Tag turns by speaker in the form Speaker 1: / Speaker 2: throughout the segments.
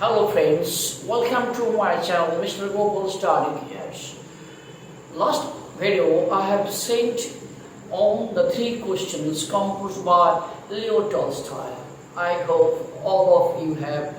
Speaker 1: Hello friends, welcome to my channel Mr. Gopal Study Gears. Last video I have sent on the 3 questions composed by Leo Tolstoy. I hope all of you have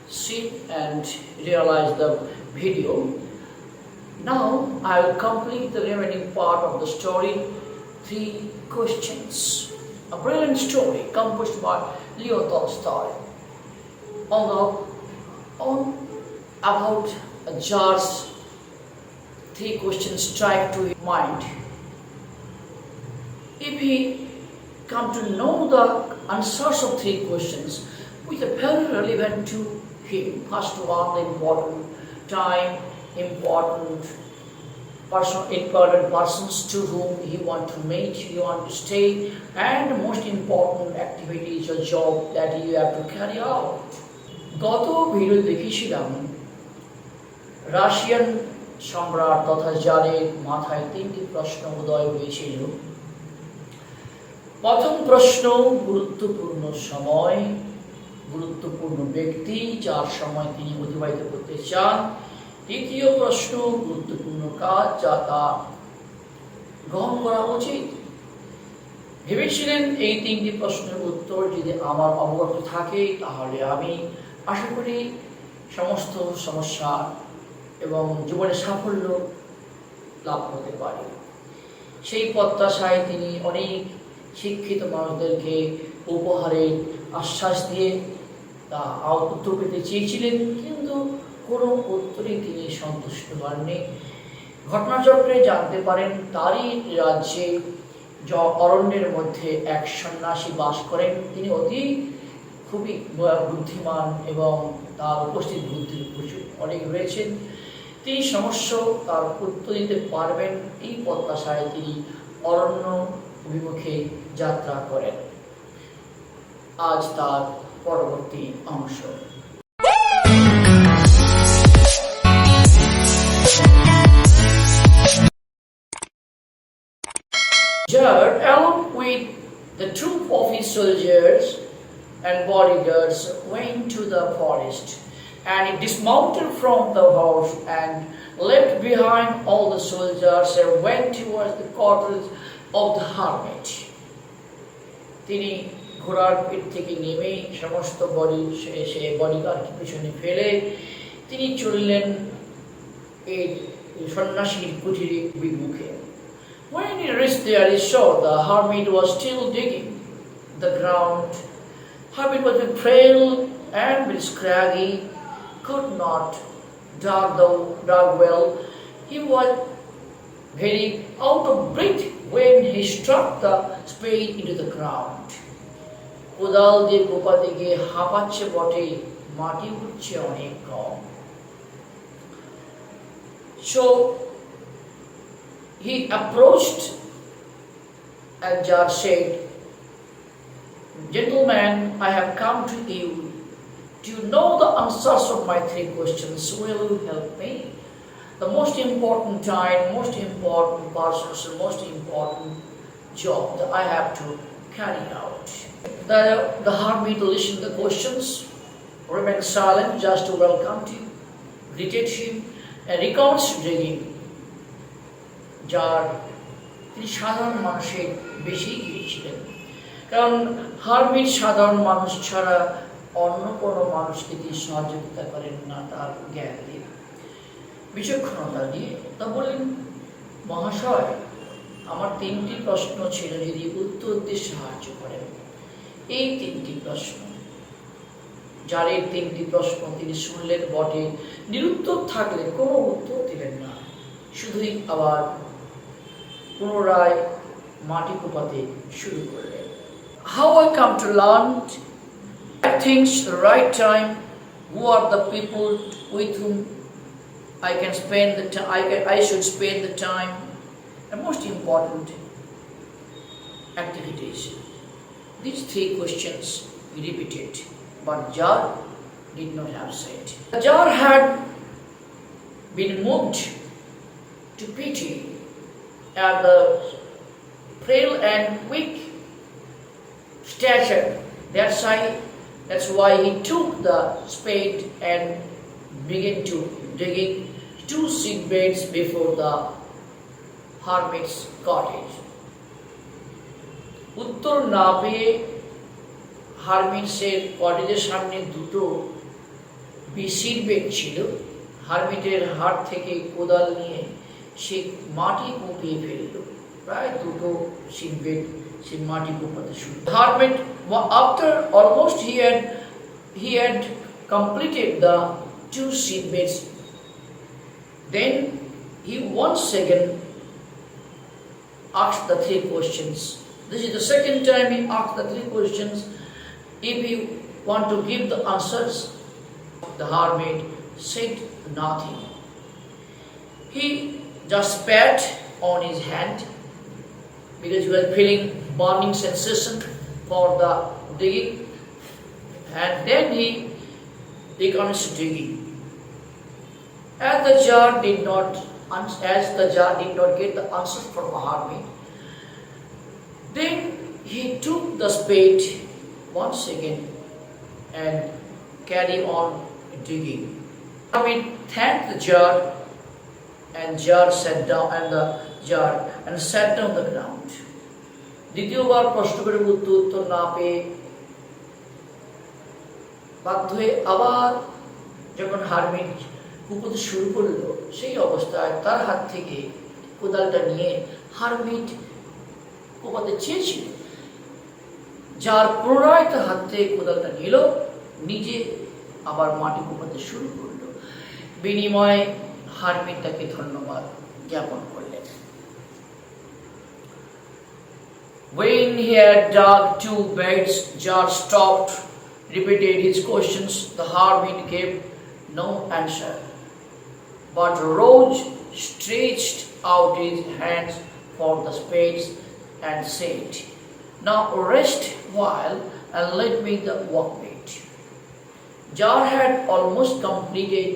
Speaker 1: seen and realized the video. Now I will complete the remaining part of the story, 3 questions. A brilliant story composed by Leo Tolstoy. On about a jar's 3 questions strike to his mind. If he come to know the answers of 3 questions which are very relevant to him, first one the important time, important persons to whom he want to meet, he want to stay, and the most important activities or job that you have to carry out. গত video দেখেছিলাম Russian সম্রাট তথা জারের মাথায় 3টি প্রশ্ন উদয় হয়েছিল। প্রথম প্রশ্ন গুরুত্বপূর্ণ সময়, গুরুত্বপূর্ণ ব্যক্তি যার সময় তিনি অতিবাহিত করতে চান। দ্বিতীয় প্রশ্ন গুরুত্বপূর্ণ কাজ যা তার গ্রহণ করা উচিত। ভেবেছিলেন এই 3টি প্রশ্নের উত্তর যদি আমার অবগত থাকে তাহলে আমি আশা করি সমস্ত সমস্যা এবং জীবনে সাফল্য লাভ করতে পারি। সেই প্রত্যাশায় তিনি অনেক শিক্ষিত মানুষদেরকে উপহারের আশ্বাস দিয়ে তা উত্তর পেতে চেয়েছিলেন, কিন্তু কোনো উত্তরেই তিনি সন্তুষ্ট হননি। ঘটনাচক্রে জানতে পারেন তারই রাজ্যে অরণ্যের মধ্যে এক সন্ন্যাসী বাস করেন। তিনি খুবই বুদ্ধিমান এবং তার উপস্থিত বুদ্ধির প্রচুর অনেক রয়েছেন। তিনি সমস্য তার উত্তর দিতে পারবেন এই প্রত্যাশায় তিনি অরণ্য অভিমুখে যাত্রা করেন। আজ তার পরবর্তী অংশ। Jar, along with the troop of his soldiers and bodyguards, went to the forest, and he dismounted from the horse and left behind all the soldiers and went towards the quarters of the hermit. তিনি ঘোড়ার পিঠ থেকে নেমে সমস্ত বডিগার্ডকে পিছনে ফেলে তিনি চললেন এই সন্ন্যাসীর কুটিরে অভিমুখে। When he reached there, he saw the hermit was still digging the ground. Hermit was frail and very scraggy, could not dig well. He was very out of breath when he struck the spade into the ground. কোদাল দিয়ে কোপাতে গিয়ে হাঁপাচ্ছে বটে, মাটি উঠছে অনেক কম। So he approached and Jar said, "Gentleman, I have come to you. Do you know the answers of my 3 questions? Will you help me? The most important time, most important persons, and most important job that I have to carry out." The hermit listened to the questions, remained silent just to welcome him, greeted him, and recounts digging. যার তিনি সাধারণ মানুষের বেশি গিয়েছিলেন, কারণ hermit সাধারণ মানুষ ছাড়া অন্য কোনো মানুষকে তিনি সহযোগিতা করেন না তার জ্ঞান দিয়ে, বিচক্ষণতা দিয়ে। তা বললেন, মহাশয়, আমার 3টি প্রশ্ন ছিল, যদি উত্তর দিয়ে সাহায্য করেন। এই 3টি প্রশ্ন, যার এই 3টি প্রশ্ন তিনি শুনলেন বটে, নিরুত্তর থাকলে কোনো উত্তর দিলেন না, শুধুই আবার পুনরায় মাটি কোপাতে শুরু করলেন। How I come to learn things the right time, who are the people with whom I can spend the time, I should spend the time, and most important activities. These 3 questions he repeated, but Jar did not answer it. Jar had been moved to pity at the frail and weak stature. That's why That's why he took the spade and began to digging 2 seed beds before the hermit's cottage. উত্তর না পেয়ে হারমিটের কটেজের সামনে 2টো seed bed ছিল। হারমিটের হাত থেকে কোদাল নিয়ে সে মাটি কুপিয়ে ফেলল। প্রায় 2টো সিড বেড সে মাটি কুপাতে শুরু। Hermit, after almost he had completed the 2 seed beds, then he once again asked the 3 questions. This is the second time he asked the 3 questions. If you want to give the answers, the hermit said nothing. He just spat on his hand because he was feeling burning sensation for the digging, and then he recommenced digging. As the jar did not get the answers from the hermit, then he took the spade once again and carried on digging. Hermit thanked the jar, and sat down the ground. দ্বিতীয়বার প্রশ্ন করে উত্তর না পেয়ে বাধ্য হয়ে আবার যখন হারমিট কুপোতে শুরু করলো, সেই অবস্থায় তার হাত থেকে কোদালটা নিয়ে হারমিট কোপাতে চেয়েছিল। যার পুনরায় তার হাত থেকে কোদালটা নিল, নিজে আবার মাটি কোপাতে শুরু করলো। বিনিময়ে হারমিট তাকে ধন্যবাদ জ্ঞাপন করলেন। When he had dug 2 beds, Jar stopped, repeated his questions. The hermit gave no answer, but Rose stretched out his hands for the spades and said, "Now rest while and let me the workmate." Jar had almost completed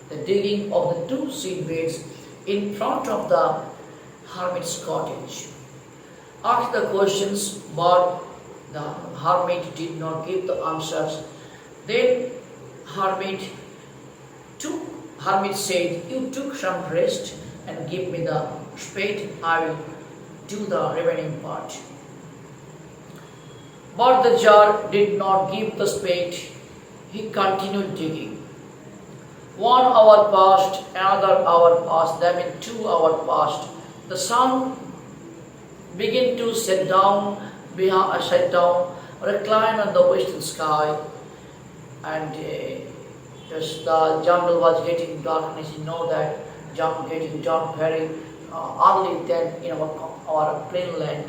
Speaker 1: the digging of the 2 seed beds in front of the hermit's cottage. Asked the questions, but the hermit did not give the answers. Then hermit said, "You took some rest and give me the spade. I will do the remaining part." But the jar did not give the spade. He continued digging. 1 hour passed, another hour passed, then 2 hours passed. The sun began to set down, recline on the western sky, and just the jungle was getting darkness. You know that jungle getting dark very early then in our plain land.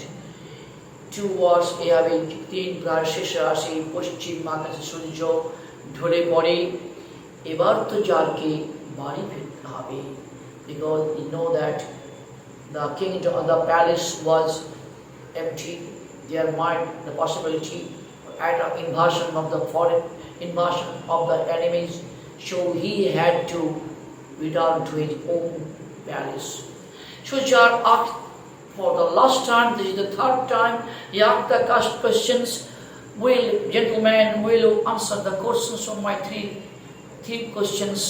Speaker 1: Towards এভাবে 3 প্রায় শেষে আসে, পশ্চিম আকাশে সূর্য ঢলে পড়ে। এবার তো জারকে বাড়ি ফিরতে হবে, because you know that the kingdom, the palace was empty. There might the possibility of invasion of the foreign invasion of the enemies, so he had to return to his own palace. So Jar asked for the last time, this is the 3rd time, he asked the questions. Will you answer the questions of my three questions,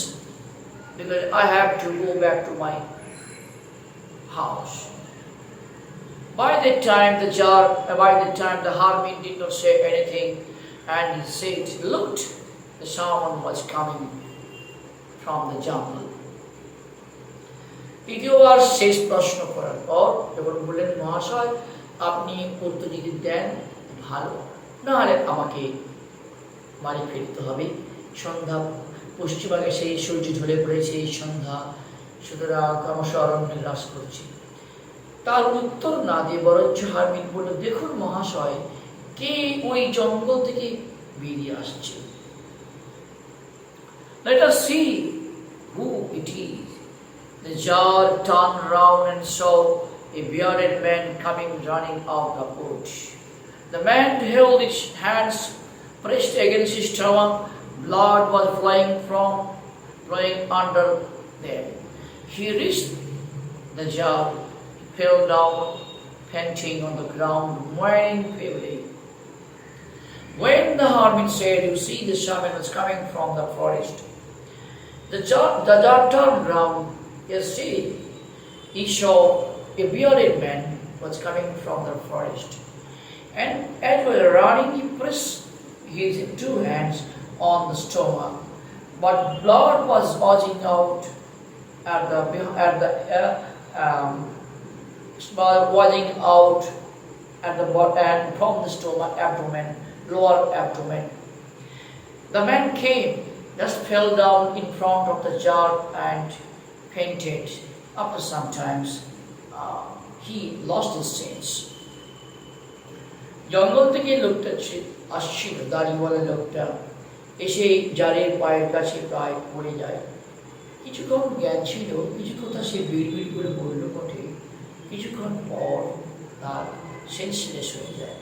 Speaker 1: because I have to go back to my house. By that time the hermit did not say anything, and he said, looked, the someone was coming from the jungle. দ্বিতীয়বার শেষ প্রশ্ন করার পর যখন বললেন, মহাশয় আপনি উত্তর যদি দেন ভালো, না হলে আমাকে বাড়ি ফিরতে হবে। সন্ধ্যা পশ্চিমাকে সেই সূর্য ঢলে পড়েছে, এই সন্ধ্যা, সুতরাং ক্রমশ অরণ্যে গ্রাস করছে। তার উত্তর না দিয়ে বরঞ্চ হারমিট বলল, দেখুন মহাশয়, কে ওই জঙ্গল থেকে বেরিয়ে আসছে। Let us see who it is. The jar turned round and saw a bearded man coming running out of the bush. The man held his hands pressed against his stomach. Blood was flowing under them. He reached the jar, fell down, panting on the ground, moaning feebly. When the hermit said, "You see, the shaman was coming from the forest," the jar turned round. Yes, see, he saw a bearded man was coming from the forest. And as he was running, he pressed his two hands on the stomach. But blood was oozing out oozing out at the bottom from the stomach, abdomen, lower abdomen. The man came, just fell down in front of the jar and fainted. After some times, he lost his sense. জঙ্গল থেকে লোকটা আসছিল, দাড়িওয়ালা লোকটা এসে জারের পায়ের কাছে প্রায় পড়ে যায়। কিছুক্ষণ জ্ঞান ছিল, কিছু কথা সে বিড়বিড় করে বলল বটে, কিছুক্ষণ পর তার সেন্সলেস হয়ে যায়।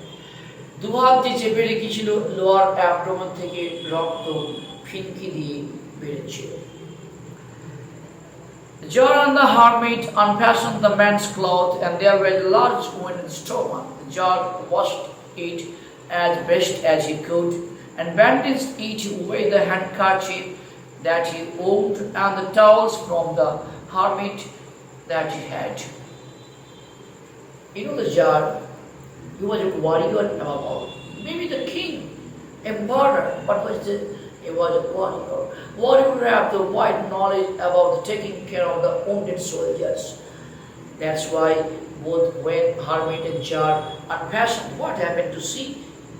Speaker 1: দুহাত দিয়ে চেপে রেখেছিল, লোয়ার অ্যাবডোমেন থেকে রক্ত ফিনকি দিয়ে বেরোচ্ছিল। The jar and the hermit unfastened the man's cloth, and there was a large wound in the stomach. The jar washed it as best as he could, and bandaged it with the handkerchief that he owned and the towels from the hermit that he had. You know the jar, he was a warrior about, maybe the king, emperor, but he was a warrior. Warrior have the wide knowledge about taking care of the wounded soldiers. That's why both when hermit and jar unfastened, what happened to see?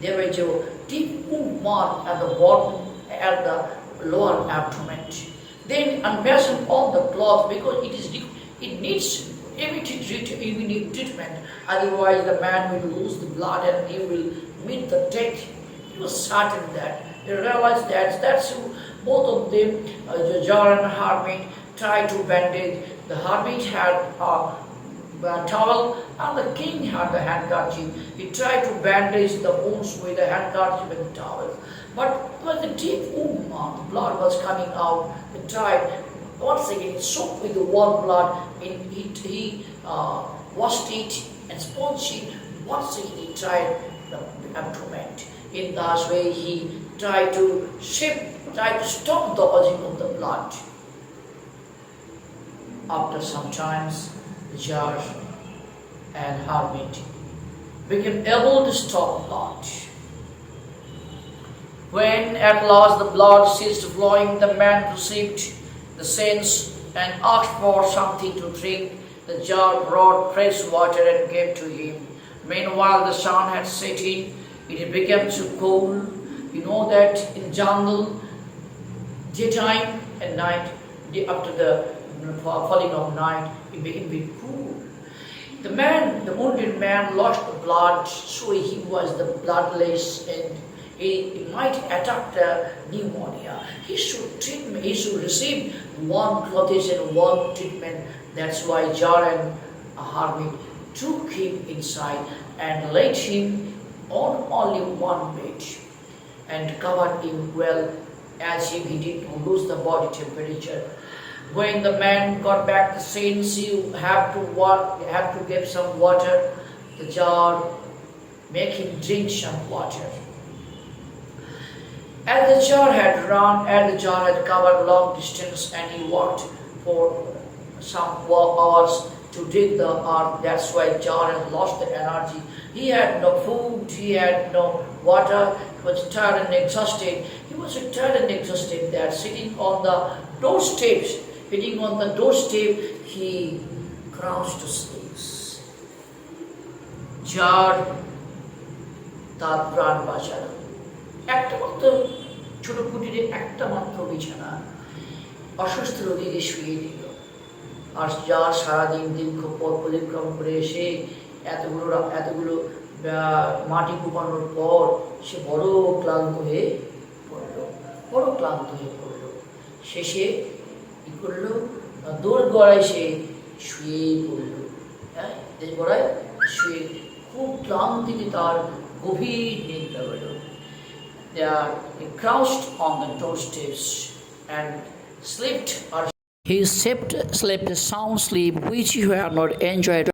Speaker 1: There was a deep wound mark at the bottom, at the lower abdomen. Then unfastened all the cloth because it needs immediate treatment. Otherwise, the man will lose the blood and he will meet the death. He was certain that. They realized that's both of them, the jar and the hermit, tried to bandage. The hermit had a towel and the king had the handkerchief. He tried to bandage the wounds with the handkerchief and the towel. But it was a deep wound, the blood was coming out. He tried, once again, it soaked with the warm blood, and he washed it and sponged it. Once again, he tried the abdomen. In that way, he tried to stop the oozing of the blood. After some times, the jar and hermit became able to stop blood. When at last the blood ceased flowing, the man perceived the sense and asked for something to drink. The jar brought fresh water and gave to him. Meanwhile, the sun had set in. It became so cold. You know that in jungle, daytime and night, after the falling of night, it became very cool. The wounded man lost the blood, so he was the bloodless, and he might attack the pneumonia. He should receive warm clothes and warm treatment. That's why jar and hermit took him inside and laid him on only one bed and covered him well as if he did not lose the body temperature. When the man got back the sense, you have to give some water. The jar, make him drink some water. As the jar had covered long distance, and he walked for some hours to dig the earth. That's why jar had lost the energy. He had no food, he had no water, he was tired and exhausted. He was tired and exhausted there, sitting on the doorsteps. Sitting on the doorstep, he crouched to sleep. jar তার প্রাণ বাঁচালো। একটা মাত্র ছোট কুটিরে একটা মাত্র বিছানা, অসুস্থ রোগীকে শুয়ে দিল। আর যার সারাদিন দীর্ঘ পথ পরিক্রম করে এসে এতগুলো মাটি কুপানোর পর সে বড় ক্লান্ত হয়ে পড়ল। শেষে কি করলো, দৌড় গড়ায় সে শুয়ে পড়ল। গড়ায় শুয়ে খুব ক্লান্তিতে তার গভীর নিদ্রা হলো। He crouched on the doorsteps and slept. He slept a sound sleep which he had not enjoyed.